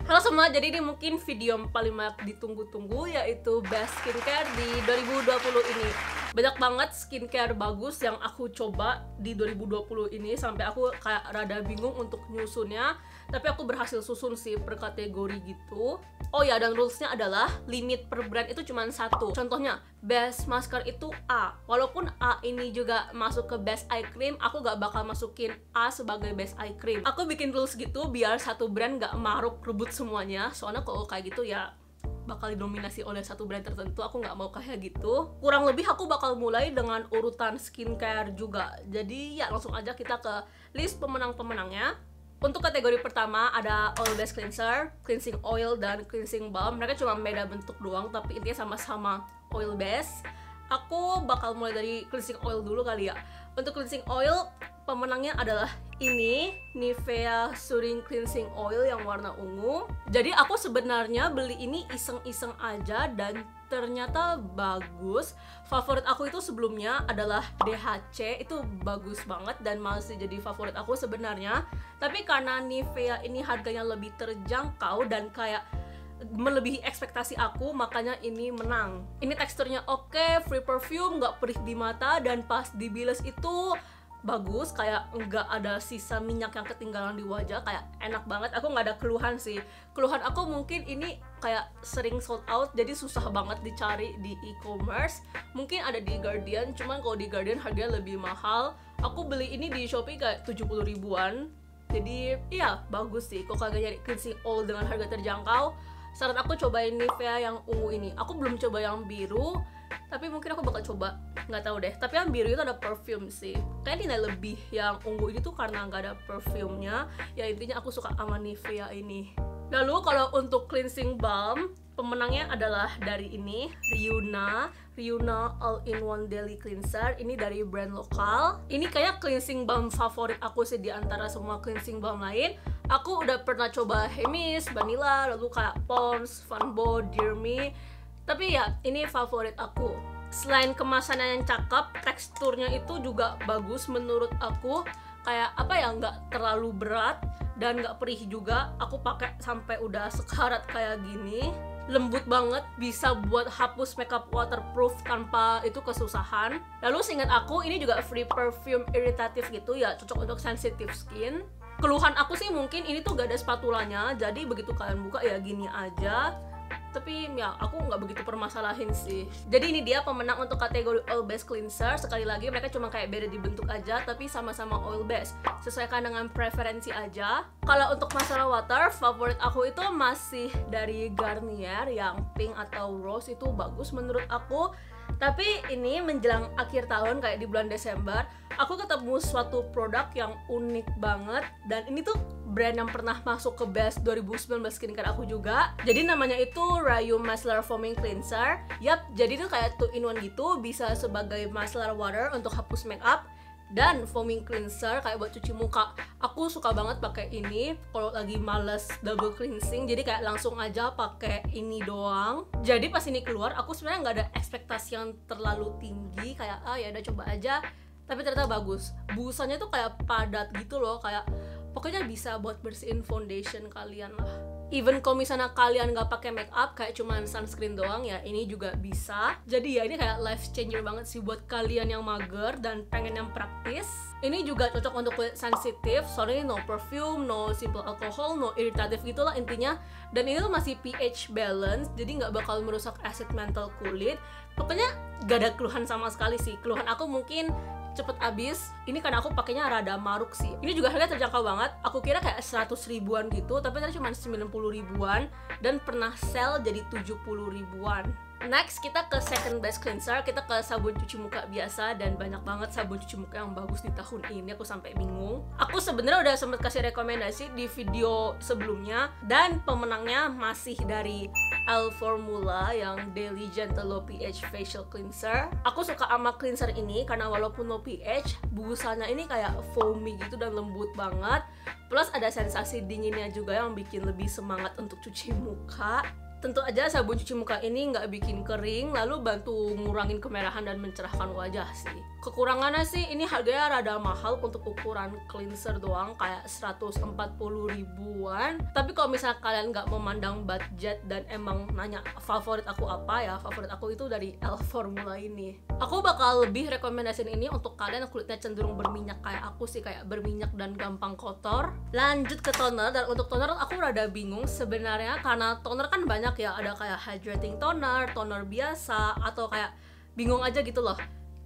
Halo semua, jadi ini mungkin video yang paling banyak ditunggu-tunggu, yaitu best skincare di 2020 ini. Banyak banget skincare bagus yang aku coba di 2020 ini, sampai aku kayak rada bingung untuk nyusunnya. Tapi aku berhasil susun sih per kategori gitu. Oh ya, dan rulesnya adalah limit per brand itu cuma 1. Contohnya, best masker itu A. Walaupun A ini juga masuk ke best eye cream, aku gak bakal masukin A sebagai best eye cream. Aku bikin rules gitu biar satu brand gak maruk rebut semuanya. Soalnya kalau kayak gitu ya bakal didominasi oleh satu brand tertentu. Aku nggak mau kayak gitu. Kurang lebih aku bakal mulai dengan urutan skincare juga. Jadi ya langsung aja kita ke list pemenang-pemenangnya. Untuk kategori pertama ada oil based cleanser, cleansing oil, dan cleansing balm. Mereka cuma beda bentuk doang, tapi intinya sama-sama oil based. Aku bakal mulai dari cleansing oil dulu kali ya. Untuk cleansing oil, pemenangnya adalah ini, Nivea Soothing Cleansing Oil yang warna ungu. Jadi aku sebenarnya beli ini iseng-iseng aja dan ternyata bagus. Favorit aku itu sebelumnya adalah DHC, itu bagus banget dan masih jadi favorit aku sebenarnya. Tapi karena Nivea ini harganya lebih terjangkau dan kayak melebihi ekspektasi aku, makanya ini menang. Ini teksturnya oke, free perfume, nggak perih di mata, dan pas dibilas itu bagus, kayak nggak ada sisa minyak yang ketinggalan di wajah, kayak enak banget. Aku nggak ada keluhan sih. Keluhan aku mungkin ini kayak sering sold out, jadi susah banget dicari di e-commerce. Mungkin ada di Guardian, cuman kalau di Guardian harganya lebih mahal. Aku beli ini di Shopee kayak 70 ribuan. Jadi iya bagus sih. Kok kagak nyari cleansing oil dengan harga terjangkau, saran aku cobain Nivea yang ungu ini. Aku belum coba yang biru, tapi mungkin aku bakal coba, nggak tahu deh. Tapi yang biru itu ada perfume sih, kayak nilai lebih yang ungu ini tuh karena nggak ada perfumenya. Ya intinya aku suka sama Nivea ini. Lalu kalau untuk cleansing balm, pemenangnya adalah dari ini, Ryuna All-in-One Daily Cleanser. Ini dari brand lokal. Ini kayak cleansing balm favorit aku sih di antara semua cleansing balm lain. Aku udah pernah coba Hemis, Vanilla, lalu kayak Pond's, Funbo, Dear Me. Tapi ya, ini favorit aku. Selain kemasannya yang cakep, teksturnya itu juga bagus menurut aku. Kayak apa ya, nggak terlalu berat dan nggak perih juga. Aku pakai sampai udah sekarat kayak gini. Lembut banget, bisa buat hapus makeup waterproof tanpa itu kesusahan. Lalu seingat aku, ini juga free perfume irritatif gitu ya, cocok untuk sensitive skin. Keluhan aku sih mungkin ini tuh gak ada spatulanya, jadi begitu kalian buka ya gini aja. Tapi ya aku nggak begitu permasalahin sih. Jadi ini dia pemenang untuk kategori oil based cleanser. Sekali lagi mereka cuma kayak beda di bentuk aja, tapi sama-sama oil based. Sesuaikan dengan preferensi aja. Kalau untuk masalah water, favorit aku itu masih dari Garnier yang pink atau rose, itu bagus menurut aku. Tapi ini menjelang akhir tahun kayak di bulan Desember, aku ketemu suatu produk yang unik banget. Dan ini tuh brand yang pernah masuk ke best 2019 skincare aku juga. Jadi namanya itu Rayu Micellar Foaming Cleanser. Yap, jadi itu kayak 2-in-1 gitu. Bisa sebagai micellar water untuk hapus makeup dan foaming cleanser kayak buat cuci muka. Aku suka banget pakai ini kalau lagi males double cleansing, jadi kayak langsung aja pakai ini doang. Jadi pas ini keluar, aku sebenarnya nggak ada ekspektasi yang terlalu tinggi, kayak ya udah coba aja. Tapi ternyata bagus. Busanya tuh kayak padat gitu loh, kayak pokoknya bisa buat bersihin foundation kalian lah. Even kalau misalnya kalian nggak pakai make up, kayak cuman sunscreen doang ya, ini juga bisa. Jadi ya ini kayak life changer banget sih buat kalian yang mager dan pengen yang praktis. Ini juga cocok untuk kulit sensitif, soalnya no perfume, no simple alcohol, no irritatif gitulah intinya. Dan ini tuh masih pH balance, jadi nggak bakal merusak acid mantle kulit. Pokoknya gak ada keluhan sama sekali sih. Keluhan aku mungkin cepet habis. Ini karena aku pakainya rada maruk sih. Ini juga harga terjangkau banget. Aku kira kayak 100 ribuan gitu, tapi ternyata cuma 90 ribuan dan pernah sale jadi 70 ribuan. Next kita ke second best cleanser. Kita ke sabun cuci muka biasa, dan banyak banget sabun cuci muka yang bagus di tahun ini. Aku sampai bingung. Aku sebenarnya udah sempet kasih rekomendasi di video sebelumnya, dan pemenangnya masih dari L Formula yang Daily Gentle Low pH Facial Cleanser. Aku suka sama cleanser ini karena walaupun low pH, busanya ini kayak foamy gitu dan lembut banget. Plus ada sensasi dinginnya juga yang bikin lebih semangat untuk cuci muka. Tentu aja sabun cuci muka ini nggak bikin kering, lalu bantu ngurangin kemerahan dan mencerahkan wajah sih. Kekurangannya sih ini harganya rada mahal untuk ukuran cleanser doang, kayak 140 ribuan. Tapi kalau misalnya kalian nggak memandang budget dan emang nanya favorit aku apa, ya favorit aku itu dari Elf Formula ini. Aku bakal lebih rekomendasiin ini untuk kalian yang kulitnya cenderung berminyak kayak aku sih, kayak berminyak dan gampang kotor. Lanjut ke toner, dan untuk toner aku rada bingung sebenarnya karena toner kan banyak ya, ada kayak hydrating toner, toner biasa, atau kayak bingung aja gitu loh.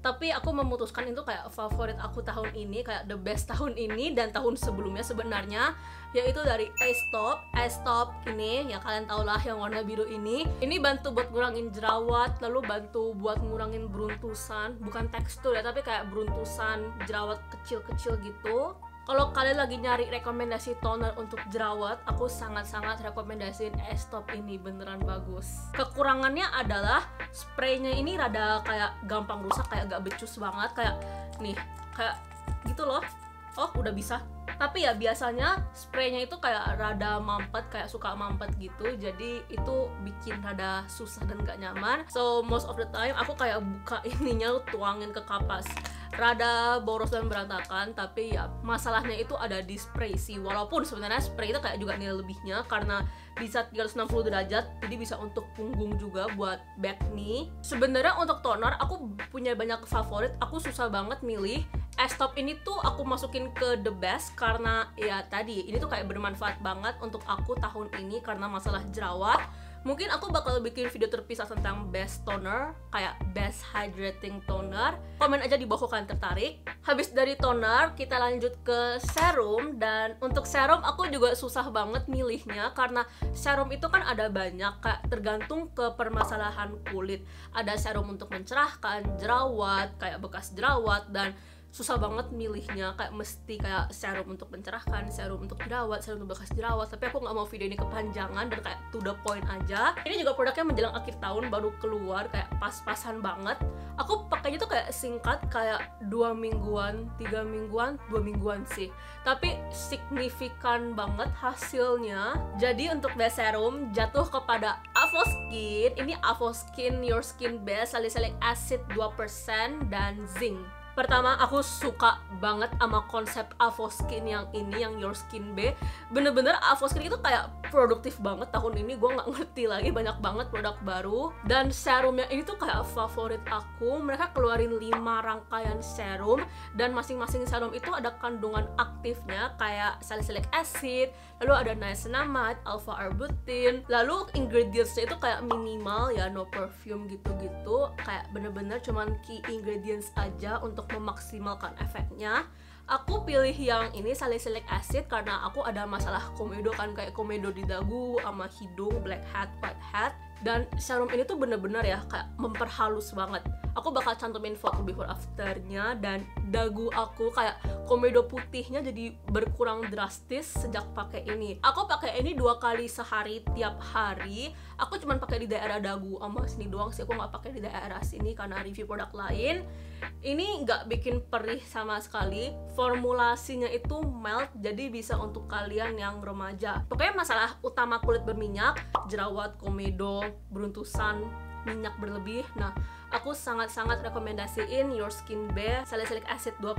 Tapi aku memutuskan itu kayak favorit aku tahun ini, kayak the best tahun ini dan tahun sebelumnya sebenarnya, yaitu dari Aesop ini, ya kalian tau lah yang warna biru ini. Ini bantu buat ngurangin jerawat, lalu bantu buat ngurangin beruntusan, bukan tekstur ya, tapi kayak beruntusan jerawat kecil-kecil gitu. Kalau kalian lagi nyari rekomendasi toner untuk jerawat, aku sangat-sangat rekomendasiin Aesop ini, beneran bagus. Kekurangannya adalah spraynya ini rada kayak gampang rusak, kayak gak becus banget, kayak nih, kayak gitu loh. Oh, udah bisa. Tapi ya biasanya spraynya itu kayak rada mampet, kayak suka mampet gitu, jadi itu bikin rada susah dan gak nyaman. So most of the time aku kayak buka ininya, tuangin ke kapas. Rada boros dan berantakan, tapi ya masalahnya itu ada di spray sih. Walaupun sebenarnya spray itu kayak juga nilai lebihnya karena bisa 360 derajat, jadi bisa untuk punggung juga buat back knee. Sebenarnya untuk toner aku punya banyak favorit, aku susah banget milih. Aesop ini tuh aku masukin ke the best karena ya tadi ini tuh kayak bermanfaat banget untuk aku tahun ini karena masalah jerawat. Mungkin aku bakal bikin video terpisah tentang best toner, kayak best hydrating toner. Komen aja di bawah kalian tertarik. Habis dari toner, kita lanjut ke serum. Dan untuk serum aku juga susah banget milihnya karena serum itu kan ada banyak, kayak tergantung ke permasalahan kulit. Ada serum untuk mencerahkan jerawat, kayak bekas jerawat, dan susah banget milihnya, kayak mesti kayak serum untuk mencerahkan, serum untuk jerawat, serum untuk bekas jerawat. Tapi aku nggak mau video ini kepanjangan dan kayak to the point aja. Ini juga produknya menjelang akhir tahun baru keluar, kayak pas-pasan banget. Aku pakainya tuh kayak singkat, kayak 2 mingguan, 3 mingguan, 2 mingguan sih. Tapi signifikan banget hasilnya. Jadi untuk best serum jatuh kepada Avoskin. Ini Avoskin Your Skin Best Salicylic Acid 2% dan zinc. Pertama, aku suka banget sama konsep Avoskin yang ini, yang Your Skin B. Bener-bener Avoskin itu kayak produktif banget tahun ini, gue nggak ngerti lagi, banyak banget produk baru. Dan serumnya ini tuh kayak favorit aku. Mereka keluarin 5 rangkaian serum, dan masing-masing serum itu ada kandungan aktifnya kayak salicylic acid, lalu ada niacinamide, alpha-arbutin, lalu ingredientsnya itu kayak minimal ya, no perfume gitu-gitu, kayak bener-bener cuman key ingredients aja untuk memaksimalkan efeknya. Aku pilih yang ini salicylic acid karena aku ada masalah komedo kan, kayak komedo di dagu sama hidung, black head, white head. Dan serum ini tuh bener-bener ya kayak memperhalus banget. Aku bakal cantumin foto before afternya, dan dagu aku kayak komedo putihnya jadi berkurang drastis sejak pakai ini. Aku pakai ini 2 kali sehari tiap hari. Aku cuman pakai di daerah dagu sama sini doang sih, aku nggak pakai di daerah sini karena review produk lain. Ini nggak bikin perih sama sekali. Formulasinya itu mild, jadi bisa untuk kalian yang remaja. Pokoknya masalah utama kulit berminyak, jerawat, komedo, beruntusan, minyak berlebih. Nah, aku sangat-sangat rekomendasiin Your Skin B Salicylic Acid 2%.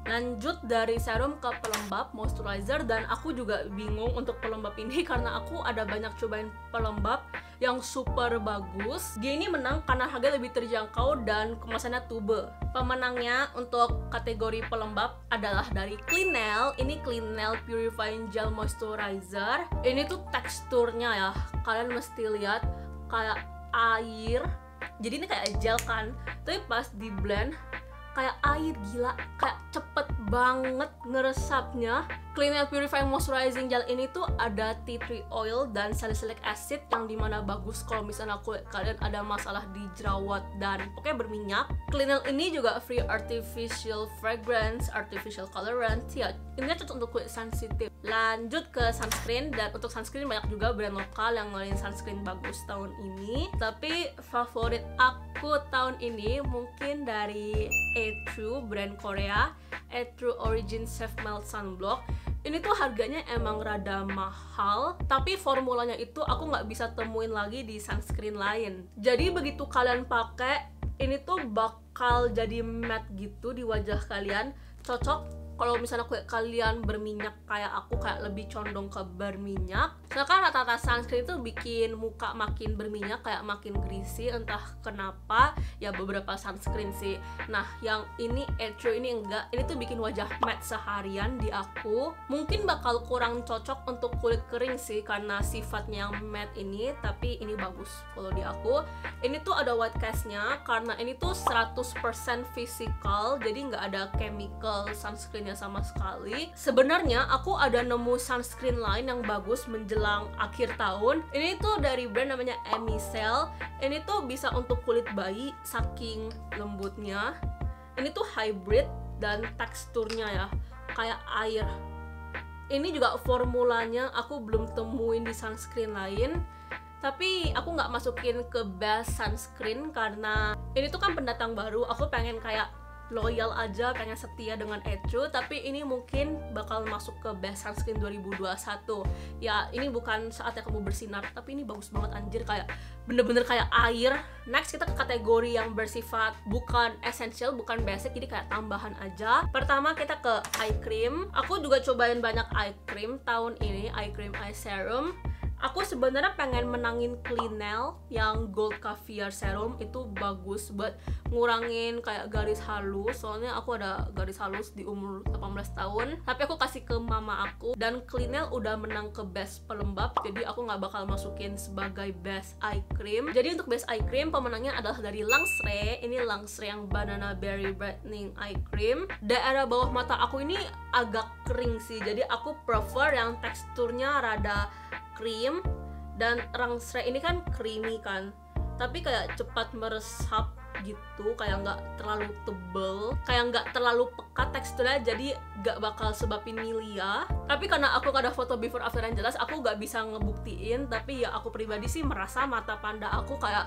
Lanjut dari serum ke pelembab, moisturizer, dan aku juga bingung untuk pelembab ini karena aku ada banyak cobain pelembab yang super bagus. Dia ini menang karena harga lebih terjangkau dan kemasannya tube. Pemenangnya untuk kategori pelembab adalah dari Cleanel. Ini Cleanel Purifying Gel Moisturizer. Ini tuh teksturnya ya, kalian mesti lihat kayak air. Jadi ini kayak gel kan, tapi pas di blend kayak air, gila, kayak cepet banget ngeresapnya. Cleanel Purifying Moisturizing Gel ini tuh ada tea tree oil dan salicylic acid, yang dimana bagus kalau misalnya kulit kalian ada masalah di jerawat dan pokoknya berminyak. Cleanel ini juga free artificial fragrance, artificial colorant, ya ini cocok untuk kulit sensitif. Lanjut ke sunscreen, dan untuk sunscreen banyak juga brand lokal yang ngeluarin sunscreen bagus tahun ini. Tapi favorit aku tahun ini mungkin dari A True, brand Korea, A True Origin Safe Melt Sunblock. Ini tuh harganya emang rada mahal, tapi formulanya itu aku nggak bisa temuin lagi di sunscreen lain. Jadi begitu kalian pakai, ini tuh bakal jadi matte gitu di wajah kalian. Cocok kalau misalnya kalian berminyak kayak aku, kayak lebih condong ke berminyak. Soalnya kan rata-rata sunscreen itu bikin muka makin berminyak, kayak makin greasy, entah kenapa. Ya beberapa sunscreen sih. Nah yang ini Etro ini enggak, ini tuh bikin wajah matte seharian di aku. Mungkin bakal kurang cocok untuk kulit kering sih karena sifatnya yang matte ini, tapi ini bagus kalau di aku. Ini tuh ada white cast-nya karena ini tuh 100% physical, jadi nggak ada chemical sunscreen sama sekali. Sebenarnya aku ada nemu sunscreen lain yang bagus menjelang akhir tahun. Ini tuh dari brand namanya Emicel. Ini tuh bisa untuk kulit bayi, saking lembutnya. Ini tuh hybrid dan teksturnya ya kayak air. Ini juga formulanya aku belum temuin di sunscreen lain, tapi aku nggak masukin ke best sunscreen karena ini tuh kan pendatang baru. Aku pengen kayak loyal aja, pengen setia dengan Etro, tapi ini mungkin bakal masuk ke best sunscreen 2021. Ya ini bukan saatnya kamu bersinar, tapi ini bagus banget anjir, kayak bener-bener kayak air. Next kita ke kategori yang bersifat bukan essential, bukan basic, jadi kayak tambahan aja. Pertama kita ke eye cream. Aku juga cobain banyak eye cream tahun ini, eye cream, eye serum. Aku sebenarnya pengen menangin Clinell yang Gold Caviar Serum. Itu bagus buat ngurangin kayak garis halus, soalnya aku ada garis halus di umur 18 tahun, tapi aku kasih ke mama aku. Dan Clinell udah menang ke best pelembab, jadi aku nggak bakal masukin sebagai best eye cream. Jadi untuk best eye cream pemenangnya adalah dari Langsre. Ini Langsre yang Banana Berry Brightening Eye Cream. Daerah bawah mata aku ini agak kering sih, jadi aku prefer yang teksturnya rada krim. Dan Langsre ini kan creamy kan, tapi kayak cepat meresap gitu, kayak nggak terlalu tebel, kayak nggak terlalu pekat teksturnya, jadi nggak bakal sebabin milia. Tapi karena aku ada foto before after yang jelas, aku nggak bisa ngebuktiin, tapi ya aku pribadi sih merasa mata panda aku kayak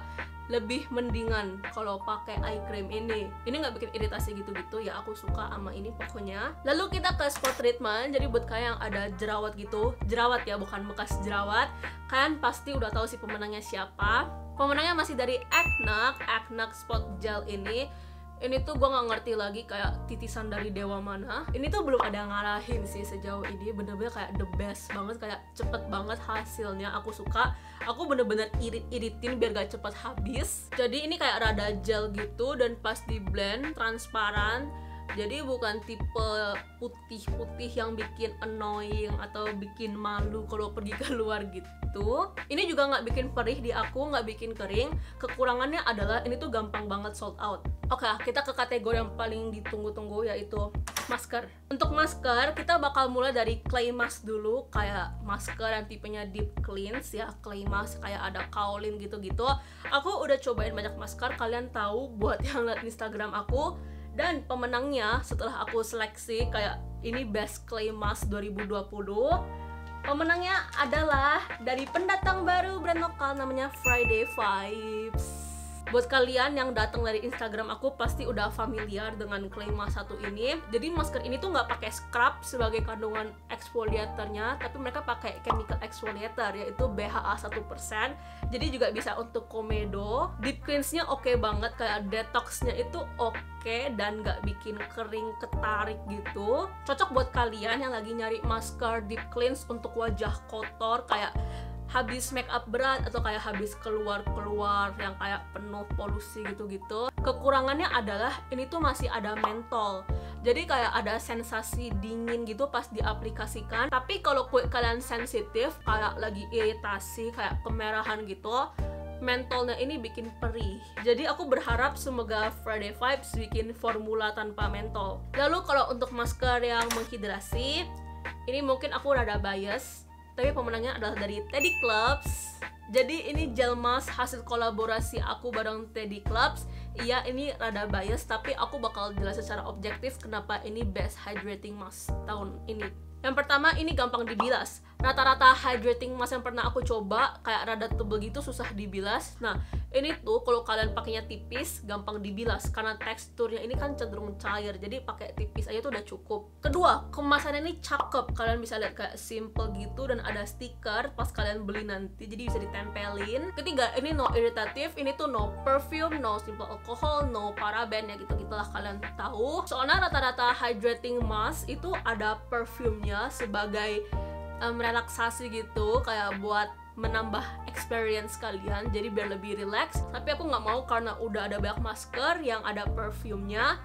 lebih mendingan kalau pakai eye cream ini. Ini nggak bikin iritasi gitu-gitu ya, aku suka sama ini pokoknya. Lalu kita ke spot treatment. Jadi buat kalian yang ada jerawat gitu, jerawat ya bukan bekas jerawat, kalian pasti udah tahu sih pemenangnya siapa. Pemenangnya masih dari Acne Spot Gel ini. Ini tuh gue nggak ngerti lagi kayak titisan dari dewa mana. Ini tuh belum ada ngalahin sih sejauh ini, bener-bener kayak the best banget, kayak cepet banget hasilnya. Aku suka, aku bener-bener irit-iritin biar gak cepet habis. Jadi ini kayak rada gel gitu, dan pas di blend transparan, jadi bukan tipe putih-putih yang bikin annoying atau bikin malu kalau pergi keluar gitu. Ini juga nggak bikin perih di aku, nggak bikin kering. Kekurangannya adalah ini tuh gampang banget sold out. Oke, kita ke kategori yang paling ditunggu-tunggu, yaitu masker. Untuk masker, kita bakal mulai dari clay mask dulu, kayak masker yang tipenya deep cleanse ya, clay mask kayak ada kaolin gitu-gitu. Aku udah cobain banyak masker, kalian tahu buat yang lihat Instagram aku. Dan pemenangnya setelah aku seleksi kayak ini best clay mask 2020, pemenangnya adalah dari pendatang baru brand lokal namanya Friday Vibes. Buat kalian yang datang dari Instagram aku pasti udah familiar dengan clay mask satu ini. Jadi masker ini tuh nggak pakai scrub sebagai kandungan exfoliatornya, tapi mereka pakai chemical exfoliator yaitu BHA 1%. Jadi juga bisa untuk komedo. Deep cleanse-nya oke banget, kayak detox-nya itu oke dan nggak bikin kering ketarik gitu. Cocok buat kalian yang lagi nyari masker deep cleanse untuk wajah kotor, kayak habis make up berat atau kayak habis keluar yang kayak penuh polusi gitu-gitu. Kekurangannya adalah ini tuh masih ada mentol, jadi kayak ada sensasi dingin gitu pas diaplikasikan. Tapi kalau kulit kalian sensitif, kayak lagi iritasi, kayak kemerahan gitu, mentolnya ini bikin perih. Jadi aku berharap semoga Friday Vibes bikin formula tanpa mentol. Lalu kalau untuk masker yang menghidrasi, ini mungkin aku rada bias, tapi pemenangnya adalah dari Teddy Clubs. Jadi ini gel mask hasil kolaborasi aku bareng Teddy Clubs. Iya, ini rada bias, tapi aku bakal jelasin secara objektif kenapa ini best hydrating mask tahun ini. Yang pertama, ini gampang dibilas. Rata-rata hydrating mask yang pernah aku coba kayak rada tebel gitu, susah dibilas. Nah, Ini tuh kalau kalian pakainya tipis gampang dibilas karena teksturnya ini kan cenderung cair, jadi pakai tipis aja tuh udah cukup. Kedua, kemasannya ini cakep, kalian bisa lihat kayak simple gitu dan ada stiker pas kalian beli nanti, jadi bisa ditempelin. Ketiga, ini no irritative, ini tuh no perfume, no simple alcohol, no paraben, ya gitu-gitulah kalian tahu. Soalnya rata-rata hydrating mask itu ada perfumenya sebagai relaksasi gitu, kayak buat menambah experience kalian, jadi biar lebih relax. Tapi aku nggak mau karena udah ada banyak masker yang ada perfumenya,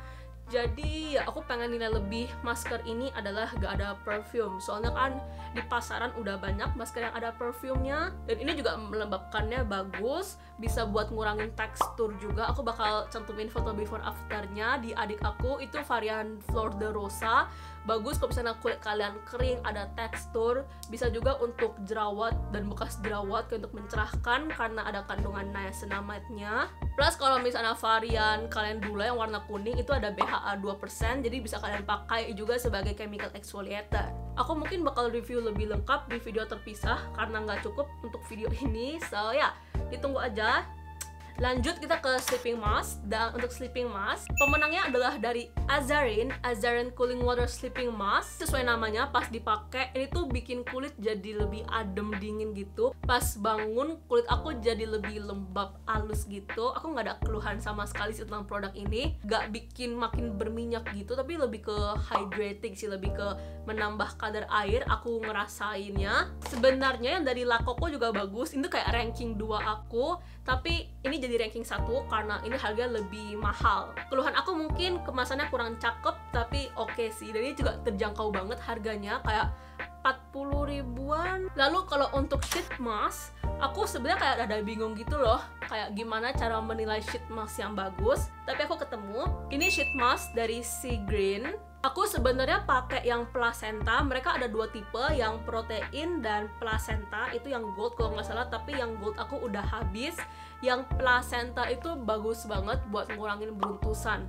jadi ya aku pengen nilai lebih masker ini adalah gak ada perfume. Soalnya kan di pasaran udah banyak masker yang ada perfumenya, dan ini juga melembabkannya bagus, bisa buat ngurangin tekstur juga. Aku bakal cantumin foto before afternya di adik aku, itu varian Flor de Rosa. Bagus kalau misalnya kulit kalian kering, ada tekstur. Bisa juga untuk jerawat dan bekas jerawat, untuk mencerahkan karena ada kandungan niacinamide-nya. Plus kalau misalnya varian calendula yang warna kuning itu ada BHA 2%, jadi bisa kalian pakai juga sebagai chemical exfoliator. Aku mungkin bakal review lebih lengkap di video terpisah karena nggak cukup untuk video ini, so ya, ditunggu aja. Lanjut kita ke sleeping mask. Dan untuk sleeping mask, pemenangnya adalah dari Azarin Cooling Water Sleeping Mask. Sesuai namanya, pas dipakai ini tuh bikin kulit jadi lebih adem dingin gitu. Pas bangun kulit aku jadi lebih lembab halus gitu. Aku nggak ada keluhan sama sekali sih tentang produk ini. Nggak bikin makin berminyak gitu, tapi lebih ke hydrating sih, lebih ke menambah kadar air aku ngerasainnya. Sebenarnya yang dari La Coco juga bagus. Ini tuh kayak ranking 2 aku, tapi ini jadi ranking 1 karena ini harga lebih mahal. Keluhan aku mungkin kemasannya kurang cakep, tapi oke sih. Dan ini juga terjangkau banget harganya, kayak 40 ribuan. Lalu kalau untuk sheet mask, aku sebenarnya kayak ada bingung gitu loh, kayak gimana cara menilai sheet mask yang bagus. Tapi aku ketemu, ini sheet mask dari Sea Green. Aku sebenarnya pakai yang placenta. Mereka ada 2 tipe, yang protein dan placenta. Itu yang gold kalau nggak salah, tapi yang gold aku udah habis. Yang placenta itu bagus banget buat ngurangin beruntusan,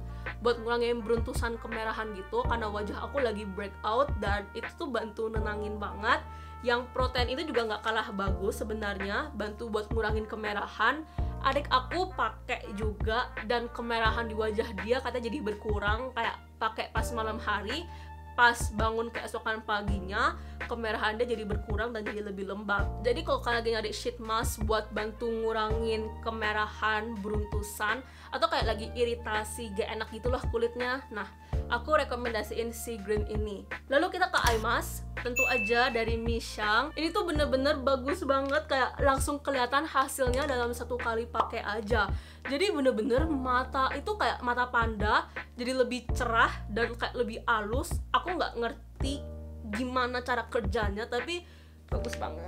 kemerahan gitu, karena wajah aku lagi breakout, dan itu tuh bantu nenangin banget. Yang protein itu juga nggak kalah bagus sebenarnya, bantu buat ngurangin kemerahan. Adik aku pakai juga dan kemerahan di wajah dia katanya jadi berkurang, kayak pakai pas malam hari, pas bangun keesokan paginya kemerahan dia jadi berkurang dan jadi lebih lembab. Jadi kalau kalian lagi nyari sheet mask buat bantu ngurangin kemerahan, beruntusan, atau kayak lagi iritasi gak enak gitulah kulitnya, nah aku rekomendasiin Sea Green ini. Lalu kita ke eye mask, tentu aja dari Mishang. Ini tuh bener-bener bagus banget, kayak langsung kelihatan hasilnya dalam 1 kali pakai aja. Jadi bener-bener mata itu kayak mata panda, jadi lebih cerah dan kayak lebih halus. Aku nggak ngerti gimana cara kerjanya, tapi bagus banget.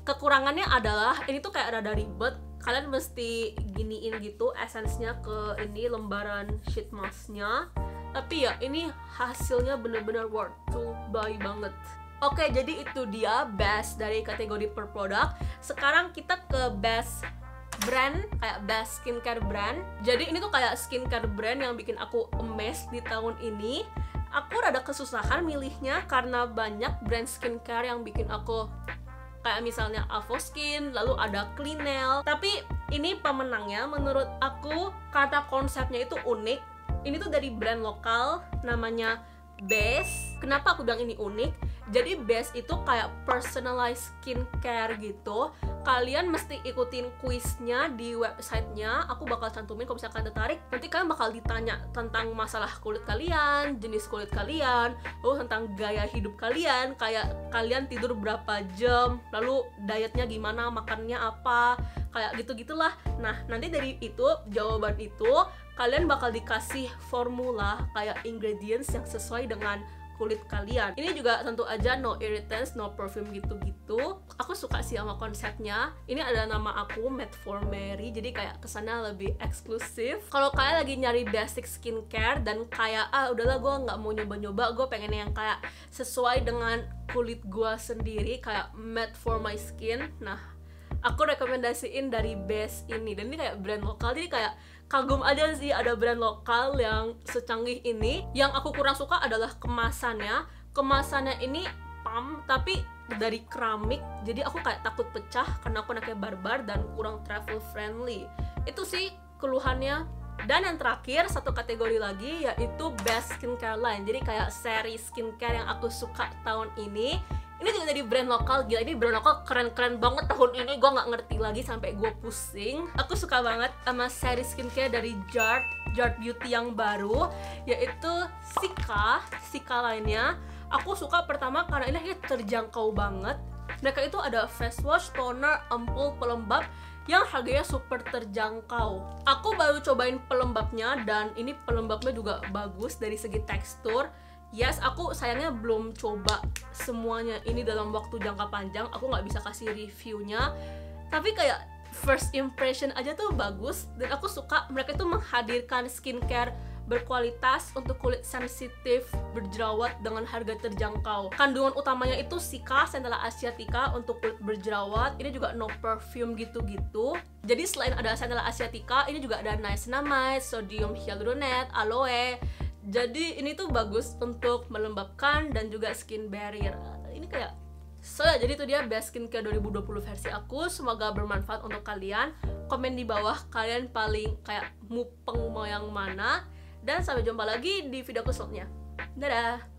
Kekurangannya adalah ini tuh kayak rada ribet. Kalian mesti giniin gitu essence-nya ke ini lembaran sheet mask-nya. Tapi ya ini hasilnya bener-bener worth to buy banget. Oke, jadi itu dia best dari kategori per produk. Sekarang kita ke best brand, kayak best skincare brand. Jadi ini tuh kayak skincare brand yang bikin aku amazed di tahun ini. Aku rada kesusahan milihnya karena banyak brand skincare yang bikin aku, kayak misalnya Avoskin, lalu ada Clinel. Tapi ini pemenangnya menurut aku karena konsepnya itu unik. Ini tuh dari brand lokal namanya Base. Kenapa aku bilang ini unik? Jadi Base itu kayak personalized skincare gitu. Kalian mesti ikutin kuisnya di websitenya. Aku bakal cantumin kalau misalkan tertarik. Nanti kalian bakal ditanya tentang masalah kulit kalian, jenis kulit kalian, lalu tentang gaya hidup kalian, kayak kalian tidur berapa jam, lalu dietnya gimana, makannya apa, kayak gitu-gitulah. Nah, nanti dari itu, jawaban itu, kalian bakal dikasih formula kayak ingredients yang sesuai dengan kulit kalian. Ini juga tentu aja no irritants, no perfume gitu-gitu. Aku suka sih sama konsepnya. Ini adalah nama aku, Made for Mary, jadi kayak kesannya lebih eksklusif. Kalau kalian lagi nyari basic skincare dan kayak udahlah gue nggak mau nyoba-nyoba, gue pengen yang kayak sesuai dengan kulit gue sendiri, kayak made for my skin. Nah, aku rekomendasiin dari Base ini. Dan ini kayak brand lokal, jadi kayak kagum aja sih ada brand lokal yang secanggih ini. Yang aku kurang suka adalah kemasannya. Kemasannya ini pump tapi dari keramik, jadi aku kayak takut pecah karena aku anaknya barbar dan kurang travel friendly. Itu sih keluhannya. Dan yang terakhir, satu kategori lagi, yaitu best skincare line. Jadi kayak seri skincare yang aku suka tahun ini. Ini juga dari brand lokal. Gila, ini brand lokal keren-keren banget tahun ini. Gue gak ngerti lagi sampai gue pusing. Aku suka banget sama seri skincare dari Jart Beauty yang baru, yaitu Sika lainnya. Aku suka pertama karena ini terjangkau banget. Mereka itu ada face wash, toner, ampul, pelembab yang harganya super terjangkau. Aku baru cobain pelembabnya dan ini pelembabnya juga bagus dari segi tekstur. Yes, aku sayangnya belum coba semuanya ini dalam waktu jangka panjang. Aku nggak bisa kasih reviewnya. Tapi kayak first impression aja tuh bagus. Dan aku suka mereka tuh menghadirkan skincare berkualitas untuk kulit sensitif, berjerawat dengan harga terjangkau. Kandungan utamanya itu Sika, Centella asiatica untuk kulit berjerawat. Ini juga no perfume gitu-gitu. Jadi selain ada Centella asiatica, ini juga ada niacinamide, sodium hyaluronate, aloe. Jadi ini tuh bagus untuk melembabkan dan juga skin barrier. Ini kayak jadi itu dia best skincare 2020 versi aku. Semoga bermanfaat untuk kalian. Komen di bawah kalian paling kayak mupeng mau yang mana. Dan sampai jumpa lagi di video selanjutnya. Dadah!